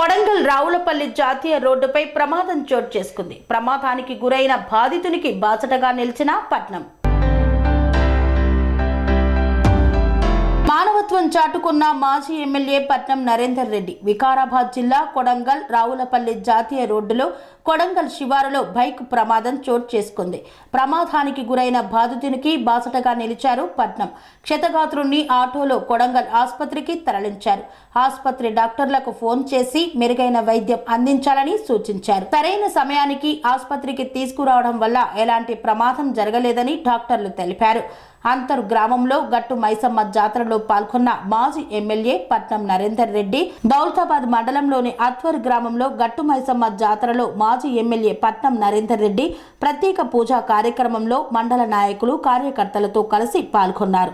కొడంగల్ రావులపల్లి జాతీయ రోడ్డుపై ప్రమాదం చోటు చేసుకుంది. ప్రమాదానికి గురైన బాధితునికి బాసటగా నిలిచిన పట్నం. మానవత్వం చాటుకున్న మాజీ ఎమ్మెల్యే పట్నం నరేందర్ రెడ్డి వికారాబాద్ జిల్లా కొడంగల్ రావులపల్లి జాతీయ రోడ్డులో కొడంగల్ శివారులో బైక్ ప్రమాదం చోటు చేసుకుంది. ప్రమాదానికి గురైన బాధితునికి బాసటగా నిలిచారు పట్నం. క్షతగాత్రుణ్ణి ఆటోలో కొడంగల్ ఆసుపత్రికి తరలించారు. ఆసుపత్రి డాక్టర్లకు ఫోన్ చేసి మెరుగైన వైద్యం అందించాలని సూచించారు. సరైన సమయానికి ఆసుపత్రికి తీసుకురావడం వల్ల ఎలాంటి ప్రమాదం జరగలేదని డాక్టర్లు తెలిపారు. అంతర్ గ్రామంలో గట్టు మైసమ్మ జాతరలో పాల్గొన్న మాజీ ఎమ్మెల్యే పట్నం నరేందర్ రెడ్డి దౌలతాబాద్ మండలంలోని అత్వర్ గ్రామంలో గట్టు మైసమ్మ జాతరలో మాజీ ఎమ్మెల్యే పట్నం నరేందర్ రెడ్డి ప్రత్యేక పూజా కార్యక్రమంలో మండల నాయకులు కార్యకర్తలతో కలిసి పాల్గొన్నారు.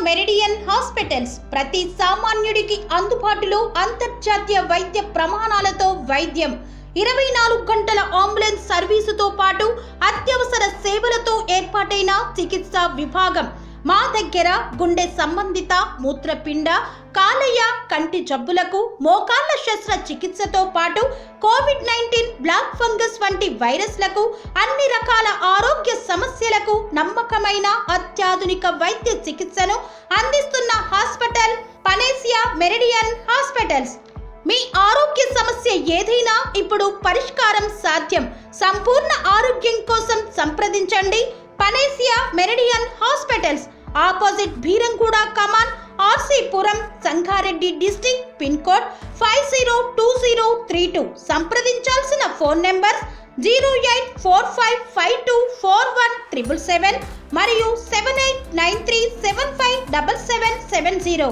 మెరిడియన్ హాస్పిటల్స్ ప్రతి సామాన్యుడికి అందుబాటులో అంతర్జాతీయ వైద్య ప్రమాణాలతో వైద్యం, 24 గంటల అంబులెన్స్ సర్వీసుతో పాటు అత్యవసర సేవలతో ఏర్పాటైన చికిత్సా విభాగం. మా దగ్గర గుండె సంబంధిత, మూత్రపిండ, కాలేయ, కంటి జబ్బులకు, మోకాళ్ల శస్త్ర చికిత్సతో పాటు కోవిడ్-19, బ్లాక్ ఫంగస్ వంటి వైరస్లకు, అన్ని రకాల ఆరోగ్య సమస్యలకు నమ్మకమైన అత్యాధునిక వైద్య చికిత్సను అందిస్తున్న హాస్పిటల్ పనేసియా మెరిడియన్ హాస్పిటల్స్. మీ ఆరోగ్య సమస్య ఏదైనా ఇప్పుడు పరిష్కారం సాధ్యం. సంపూర్ణ ఆరోగ్యం కోసం సంప్రదించండి Panacea Meridian hospitals, opposite Beeramguda Kaman, RC Puram, Sangareddy district, pin code 502032. సంప్రదించాల్సిన ఫోన్ నెంబర్ 0845524177 మరియు 7893757770.